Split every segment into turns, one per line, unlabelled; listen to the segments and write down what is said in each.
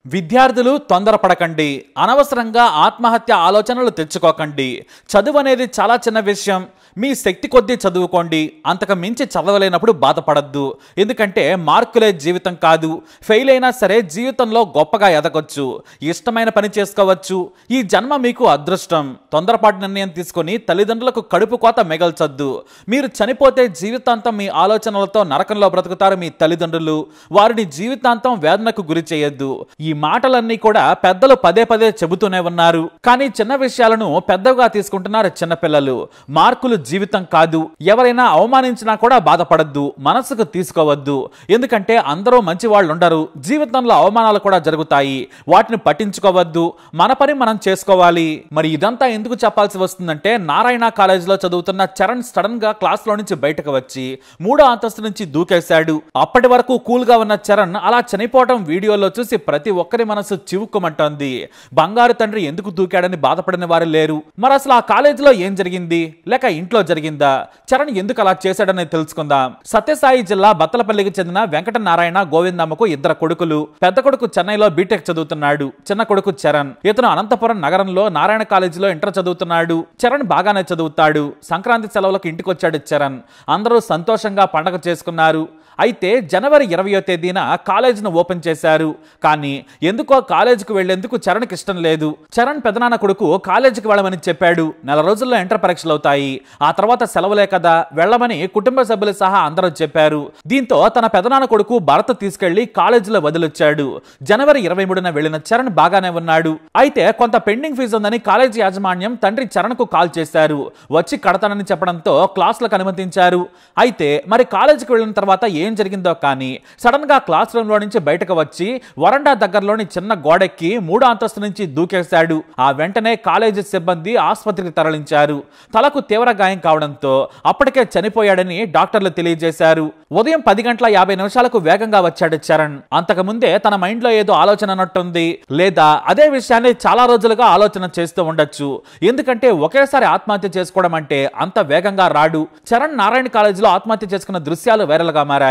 విద్యార్థులు తొందరపడకండి. అనవసరంగా ఆత్మహత్య ఆలోచనలు తెచ్చుకోకండి. చదువు అనేది చాలా చిన్న విషయం. మీ శక్తి కొద్దీ చదువుకోండి. అంతకు మించి చదవలేనప్పుడు బాధపడద్దు. ఎందుకంటే మార్కులే జీవితం కాదు. ఫెయిల్ అయినా సరే జీవితంలో గొప్పగా ఎదగొచ్చు. ఇష్టమైన పని చేసుకోవచ్చు. ఈ జన్మ మీకు అదృష్టం. తొందరపాటు నిర్ణయం తీసుకొని తల్లిదండ్రులకు కడుపు కోత మిగల్చొద్దు. మీరు చనిపోతే జీవితాంతం మీ ఆలోచనలతో నరకంలో బ్రతుకుతారు మీ తల్లిదండ్రులు. వారిని జీవితాంతం వేదనకు గురి చేయొద్దు. ఈ మాటలన్నీ కూడా పెద్దలు పదే పదే చెబుతూనే ఉన్నారు. కానీ చిన్న విషయాలను పెద్దగా తీసుకుంటున్నారు చిన్నపిల్లలు. మార్కులు జీవితం కాదు. ఎవరైనా అవమానించినా కూడా బాధపడద్దు, మనసుకు తీసుకోవద్దు. ఎందుకంటే అందరూ మంచి వాళ్ళు ఉండరు. జీవితంలో అవమానాలు కూడా జరుగుతాయి. వాటిని పట్టించుకోవద్దు. మన పని మనం చేసుకోవాలి. మరి ఇదంతా ఎందుకు చెప్పాల్సి వస్తుందంటే, నారాయణ కాలేజీలో చదువుతున్న చరణ్ సడన్ గా క్లాస్ లో నుంచి బయటకు వచ్చి 3వ అంతస్తు నుంచి దూకేశాడు. అప్పటి వరకు కూల్ గా ఉన్న చరణ్ అలా చనిపోవడం వీడియోలో చూసి ప్రతి ఒక్కరి మనసు చివుక్కుమంటోంది. బంగారు తండ్రి ఎందుకు దూకాడని బాధపడిన వారు లేరు. మరి అసలు ఆ కాలేజీలో ఏం జరిగింది, లేక ఇంట్లో జరిగిందా, చరణ్ ఎందుకు అలా చేశాడని తెలుసుకుందాం. సత్యసాయి జిల్లా బత్తలపల్లికి చెందిన వెంకట నారాయణ గోవిందమ్మకు 2 కొడుకులు. పెద్ద కొడుకు చెన్నైలో బీటెక్ చదువుతున్నాడు. చిన్న కొడుకు చరణ్. ఇతను అనంతపురం నగరంలో నారాయణ కాలేజీలో ఇంటర్ చదువుతున్నాడు. చరణ్ బాగానే చదువుతాడు. సంక్రాంతి సెలవులకు ఇంటికి వచ్చాడు చరణ్. అందరూ సంతోషంగా పండగ చేసుకున్నారు. అయితే జనవరి 20వ తేదీన కాలేజీని ఓపెన్ చేశారు. కానీ ఎందుకో కాలేజీకి వెళ్లేందుకు చరణ్కి ఇష్టం లేదు. చరణ్ పెదనాన్న కొడుకు కాలేజీకి వెళ్ళమని చెప్పాడు. 4 రోజుల్లో ఇంటర్ పరీక్షలు అవుతాయి. ఆ తర్వాత సెలవులే కదా, వెళ్ళమని కుటుంబ సభ్యులు సహా అందరూ చెప్పారు. దీంతో తన పెదనాన్న కొడుకు భరత్ తీసుకెళ్లి కాలేజీలో వదిలొచ్చాడు. జనవరి 23న వెళ్లిన చరణ్ బాగానే ఉన్నాడు. అయితే కొంత పెండింగ్ ఫీజు ఉందని కాలేజీ యాజమాన్యం తండ్రి చరణ్ కు కాల్ చేశారు. వచ్చి కడతానని చెప్పడంతో క్లాసులకు అనుమతించారు. అయితే మరి కాలేజీకి వెళ్లిన తర్వాత ఏం జరిగిందో కానీ సడన్ గా క్లాస్ రూమ్ లో నుంచి బయటకు వచ్చి వరండా దగ్గరలోని చిన్న గోడెక్కి 3వ అంతస్తు నుంచి దూకేశాడు. ఆ వెంటనే కాలేజీ సిబ్బంది ఆసుపత్రికి తరలించారు. తలకు తీవ్ర గాయం కావడంతో అప్పటికే చనిపోయాడని డాక్టర్లు తెలియజేశారు. ఉదయం 10:50 వేగంగా వచ్చాడు చరణ్. అంతకుముందే తన మైండ్ లో ఏదో ఆలోచన అన్నట్టుంది. లేదా అదే విషయాన్ని చాలా రోజులుగా ఆలోచన చేస్తూ ఉండొచ్చు. ఎందుకంటే ఒకేసారి ఆత్మహత్య చేసుకోవడం అంటే అంత వేగంగా రాడు. చరణ్ నారాయణ కాలేజీలో ఆత్మహత్య చేసుకున్న దృశ్యాలు వైరల్ గా మారాయి.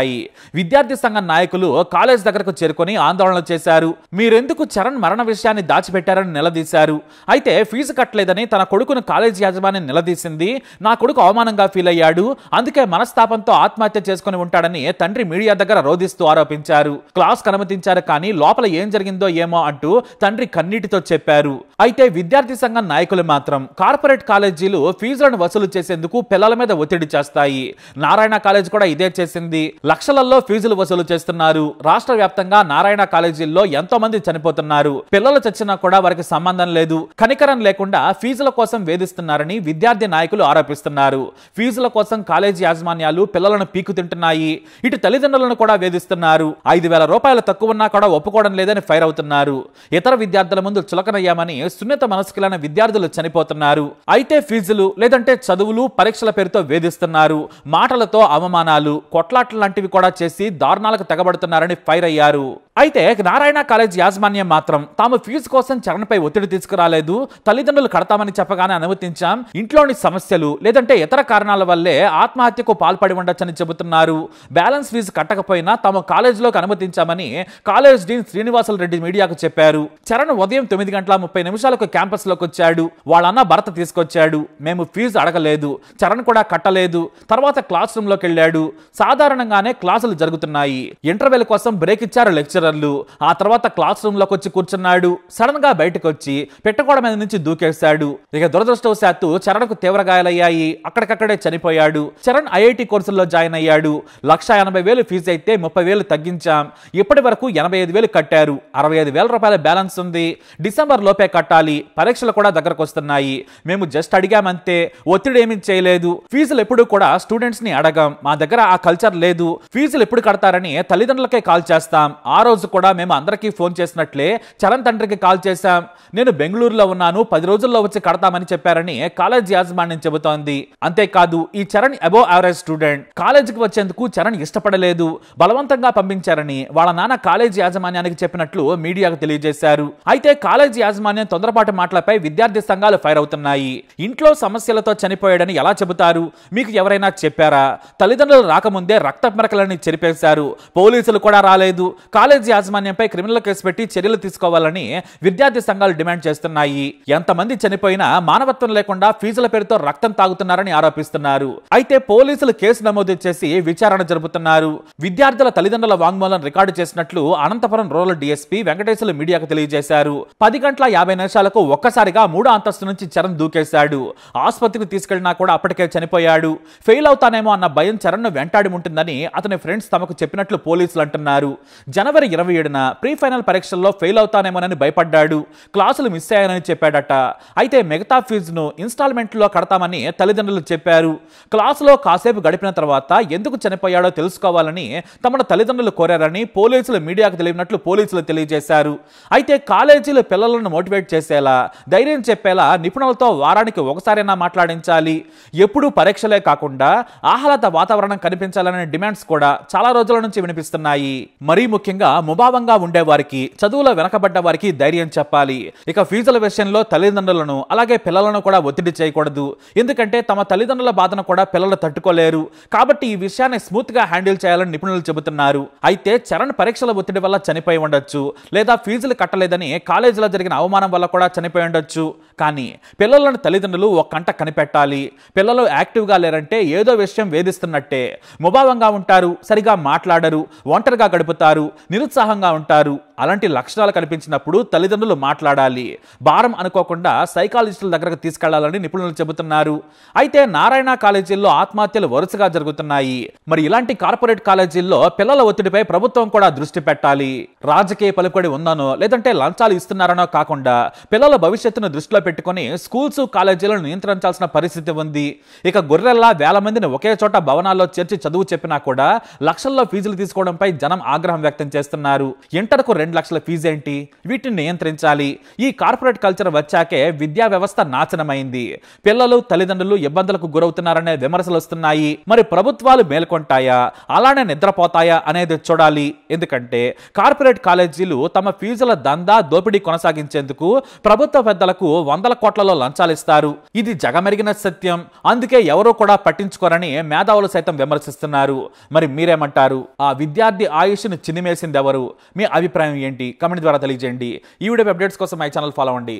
విద్యార్థి సంఘం నాయకులు కాలేజ్ దగ్గరకు చేరుకొని ఆందోళన చేశారు. మీరెందుకు చరణ్ మరణ విషయాన్ని దాచిపెట్టారని నిలదీశారు. అయితే ఫీజు కట్టలేదని తన కొడుకును కాలేజీ యాజమాన్యం నిలదీసింది. నా కొడుకు అవమానంగా ఫీల్ అయ్యాడు, అందుకే మనస్తాపంతో ఆత్మహత్య చేసుకుని ఉంటాడని తండ్రి మీడియా దగ్గర రోధిస్తూ ఆరోపించారు. క్లాస్ అనుమతించారు, కానీ లోపల ఏం జరిగిందో ఏమో అంటూ తండ్రి కన్నీటితో చెప్పారు. అయితే విద్యార్థి సంఘం నాయకులు మాత్రం కార్పొరేట్ కాలేజీలు ఫీజులను వసూలు చేసేందుకు పిల్లల మీద ఒత్తిడి చేస్తాయి. నారాయణ కాలేజ్ కూడా ఇదే చేసింది. లక్షలలో ఫీజులు వసూలు చేస్తున్నారు. రాష్ట్ర వ్యాప్తంగా నారాయణ కాలేజీల్లో ఎంతో మంది చనిపోతున్నారు. పిల్లలు చచ్చినా కూడా వారికి సంబంధం లేదు. కనికరం లేకుండా ఫీజుల కోసం వేధిస్తున్నారని విద్యార్థి నాయకులు ఆరోపిస్తున్నారు. ఫీజుల కోసం కాలేజీ యాజమాన్యాలు పిల్లలను పీకు తింటున్నాయి. ఇటు తల్లిదండ్రులను కూడా వేధిస్తున్నారు. 5,000 రూపాయలు తక్కువ ఉన్నా కూడా ఒప్పుకోవడం లేదని ఫైర్ అవుతున్నారు. ఇతర విద్యార్థుల ముందు చులకనయ్యామని సున్నిత మనస్కులైన విద్యార్థులు చనిపోతున్నారు. అయితే ఫీజులు లేదంటే చదువులు పరీక్షల పేరుతో వేధిస్తున్నారు. మాటలతో అవమానాలు, కొట్లాటలు లాంటివి కూడా చేసి దారుణాలకు తెగబడుతున్నారని ఫైర్ అయ్యారు. అయితే నారాయణ కాలేజ్ యాజమాన్యం మాత్రం తాము ఫీజు కోసం చరణ్పై ఒత్తిడి తీసుకురాలేదు, తల్లిదండ్రులు కడతామని చెప్పగానే అనుమతించాం, ఇంట్లోని సమస్యలు లేదంటే ఇతర కారణాల వల్లే ఆత్మహత్యకు పాల్పడి ఉండొచ్చని చెబుతున్నారు. బ్యాలెన్స్ ఫీజు కట్టకపోయినా తాము కాలేజీలోకి అనుమతించామని కాలేజ్ డీన్ శ్రీనివాసులు రెడ్డి మీడియాకు చెప్పారు. చరణ్ ఉదయం 9:30 క్యాంపస్ లోకి వచ్చాడు. వాళ్ళన్న భరత్ తీసుకొచ్చాడు. మేము ఫీజు అడగలేదు, చరణ్ కూడా కట్టలేదు. తర్వాత క్లాస్ రూమ్ లోకి వెళ్ళాడు. సాధారణంగానే క్లాసులు జరుగుతున్నాయి. ఇంటర్వెల్ కోసం బ్రేక్ ఇచ్చారు లెక్చరర్లు. ఆ తర్వాత క్లాస్ రూమ్ లోకి వచ్చి కూర్చున్నాడు. సడన్ గా బయటకు వచ్చి పెట్టగోడ మీద నుంచి దూకేశాడు. ఇక దురదృష్టవశాత్తు చరణ్ కు తీవ్ర గాయాలయ్యాయి. అక్కడికక్కడే చనిపోయాడు. చరణ్ ఐఐటి కోర్సుల్లో జాయిన్ అయ్యాడు. 1,80,000 ఫీజు అయితే 30,000 తగ్గించాం. ఇప్పటి వరకు 85,000 కట్టారు. 65,000 రూపాయల బ్యాలెన్స్ ఉంది. డిసెంబర్ లోపే కట్టాలి. పరీక్షలు కూడా దగ్గరకు వస్తున్నాయి. మేము జస్ట్ అడిగామంతే, ఒత్తిడి ఏమీ చేయలేదు. ఫీజులు ఎప్పుడు కూడా స్టూడెంట్స్ ని అడగం. మా దగ్గర ఆ కల్చర్ లేదు. ఫీజులు ఎప్పుడు కడతారని తల్లిదండ్రులకే కాల్ చేస్తాం. ఆ రోజు కూడా మేము అందరికీ ఫోన్ చేసినట్లే చరణ్ తండ్రికి కాల్ చేశాం. నేను బెంగళూరులో ఉన్నాను, 10 రోజుల్లో వచ్చి కడతామని చెప్పారని కాలేజ్ యాజమాన్యం చెబుతోంది. అంతేకాదు ఈ చరణ్ అబోవ్ యావరేజ్ స్టూడెంట్. కాలేజీకి వచ్చేందుకు చరణ్ ఇష్టపడలేదు, బలవంతంగా పంపించారని వాళ్ళ నాన్న కాలేజీ యాజమాన్యానికి చెప్పినట్లు మీడియాకు తెలియజేశారు. అయితే కాలేజీ యాజమాన్యం తొందరపాటు మాటలపై విద్యార్థి సంఘాలు ఫైర్ అవుతున్నాయి. ఇంట్లో సమస్యలతో చనిపోయాడని ఎలా చెబుతారు? మీకు ఎవరైనా చెప్పారా? తల్లిదండ్రులు రాకముందే రక్త విద్యాశాఖలని చెరిపేశారు. పోలీసులు కూడా రాలేదు. కాలేజీ యాజమాన్యంపై క్రిమినల్ కేసు పెట్టి చర్యలు తీసుకోవాలని విద్యార్థి సంఘాలు డిమాండ్ చేస్తున్నాయి. ఎంతమంది చనిపోయినా మానవత్వం లేకుండా ఫీజుల పేరుతో రక్తం తాగుతున్నారని ఆరోపిస్తున్నారు. అయితే పోలీసులు కేసు నమోదు చేసి విచారణ జరుపుతున్నారు. విద్యార్థుల తల్లిదండ్రుల వాంగ్మూలం రికార్డు చేసినట్లు అనంతపురం రూరల్ డీఎస్పీ వెంకటేశ్వర్లు మీడియాకు తెలియజేశారు. 10:50 ఒక్కసారిగా 3వ అంతస్తు నుంచి చరణ్ దూకేశాడు. ఆసుపత్రికి తీసుకెళ్లినా కూడా అప్పటికే చనిపోయాడు. ఫెయిల్ అవుతానేమో అన్న భయం చరణ్ ను వెంటాడి ఉంటుందని అతని ఫ్రెండ్స్ తమకు చెప్పినట్లు పోలీసులు అంటున్నారు. జనవరి 27న ప్రీ ఫైనల్ పరీక్షల్లో ఫెయిల్ అవుతానేమోనని భయపడ్డాడు. క్లాసులు మిస్ అయ్యానని చెప్పాడట. అయితే మిగతా ఫీజును ఇన్స్టాల్మెంట్లో కడతామని తల్లిదండ్రులు చెప్పారు. క్లాసులో కాసేపు గడిపిన తర్వాత ఎందుకు చనిపోయాడో తెలుసుకోవాలని తమ తల్లిదండ్రులు కోరారని పోలీసులు మీడియాకు తెలియనట్లు పోలీసులు తెలియజేశారు. అయితే కాలేజీలు పిల్లలను మోటివేట్ చేసేలా, ధైర్యం చెప్పేలా నిపుణులతో వారానికి ఒకసారైనా మాట్లాడించాలి. ఎప్పుడూ పరీక్షలే కాకుండా ఆహ్లాద వాతావరణం కనిపించాలనే డిమాండ్స్ కూడా చాలా రోజుల నుంచి వినిపిస్తున్నాయి. మరీ ముఖ్యంగా ముభావంగా ఉండేవారికి, చదువులో వెనకబడ్డ వారికి ధైర్యం చెప్పాలి. ఇక ఫీజుల విషయంలో తల్లిదండ్రులను అలాగే పిల్లలను కూడా ఒత్తిడి చేయకూడదు. ఎందుకంటే తమ తల్లిదండ్రుల బాధను కూడా పిల్లలు తట్టుకోలేరు. కాబట్టి ఈ విషయాన్ని స్మూత్ గా హ్యాండిల్ చేయాలని నిపుణులు చెబుతున్నారు. అయితే చరణ్ పరీక్షల ఒత్తిడి వల్ల చనిపోయి ఉండొచ్చు, లేదా ఫీజులు కట్టలేదని కాలేజీలో జరిగిన అవమానం వల్ల కూడా చనిపోయి ఉండొచ్చు. కానీ పిల్లలను తల్లిదండ్రులు ఒక కంట కనిపెట్టాలి. పిల్లలు యాక్టివ్గా లేరంటే ఏదో విషయం వేధిస్తున్నట్టే. ముభావంగా ఉంటారు, సరిగా మాట్లాడరు, ఒంటరిగా గడుపుతారు, నిరుత్సాహంగా ఉంటారు. అలాంటి లక్షణాలు కనిపించినప్పుడు తల్లిదండ్రులు మాట్లాడాలి. భారం అనుకోకుండా సైకాలజిస్టుల దగ్గరకు తీసుకెళ్లాలని నిపుణులు చెబుతున్నారు. అయితే నారాయణ కాలేజీల్లో ఆత్మహత్యలు వరుసగా జరుగుతున్నాయి. మరి ఇలాంటి కార్పొరేట్ కాలేజీల్లో పిల్లల ఒత్తిడిపై ప్రభుత్వం కూడా దృష్టి పెట్టాలి. రాజకీయ పలుకుబడి ఉందనో లేదంటే లంచాలు ఇస్తున్నారనో కాకుండా పిల్లల భవిష్యత్తును దృష్టిలో పెట్టుకుని స్కూల్స్, కాలేజీలను నియంత్రించాల్సిన పరిస్థితి ఉంది. ఇక గొర్రెల్లా వేల మందిని ఒకే చోట భవనాల్లో చేర్చి చదువు చెప్పినా కూడా లక్షల్లో ఫీజులు తీసుకోవడంపై జనం ఆగ్రహం వ్యక్తం చేస్తున్నారు. ఇంటర్కు 2 లక్షల ఫీజు ఏంటి? వీటిని నియంత్రించాలి. ఈ కార్పొరేట్ కల్చర్ వచ్చాకే విద్యా వ్యవస్థ నాశనమైంది. పిల్లలు, తల్లిదండ్రులు ఇబ్బందులకు గురవుతున్నారనే విమర్శలు వస్తున్నాయి. మరి ప్రభుత్వాలు మేల్కొంటాయా, అలానే నిద్రపోతాయా అనేది చూడాలి. ఎందుకంటే కార్పొరేట్ కాలేజీలు తమ ఫీజుల దందా దోపిడీ కొనసాగించేందుకు ప్రభుత్వ పెద్దలకు 100 కోట్లలో లంచాలు ఇస్తారు. ఇది జగమెరిగిన సత్యం. అందుకే ఎవరూ కూడా పట్టించుకోరని మేధావులు సైతం విమర్శిస్తున్నారు. మరి మీరేమంటారు? ఆ విద్యార్థి ఆయుష్ను చినిమేసింది ఎవరు? మీ అభిప్రాయం ఏంటి? కామెంట్ ద్వారా తెలియజేయండి. ఈ వీడియో అప్డేట్స్ కోసం మై ఛానల్ ఫాలో అవ్వండి.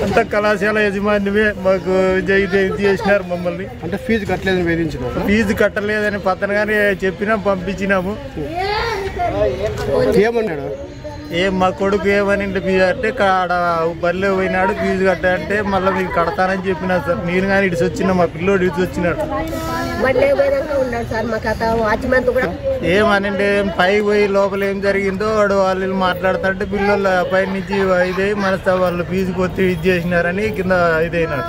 అంత కళాశాల యజమానివే మాకు చేసినారు మమ్మల్ని.
అంటే ఫీజు కట్టలేదని వేధించినారు.
ఫీజు కట్టలేదని పతనగానే చెప్పినాం, పంపించినాము.
ఏమన్నాడు?
మా కొడుకు ఏమని అంటే ఆడ బల్లె పోయినాడు, ఫీజు కట్టాలంటే మళ్ళీ మీకు కడతానని చెప్పినా సార్. నేను కానీ ఇడిచి వచ్చిన, మా పిల్లోడు ఇడిచి వచ్చినాడు. ఏమనంటే పైకి పోయి లోపల ఏం జరిగిందో వాడు వాళ్ళు మాట్లాడుతుంటే పిల్లలు పై నుంచి ఇదే మనస్తా వాళ్ళు ఫీజు కొత్త ఇది చేసినారని కింద ఇదైనాడు.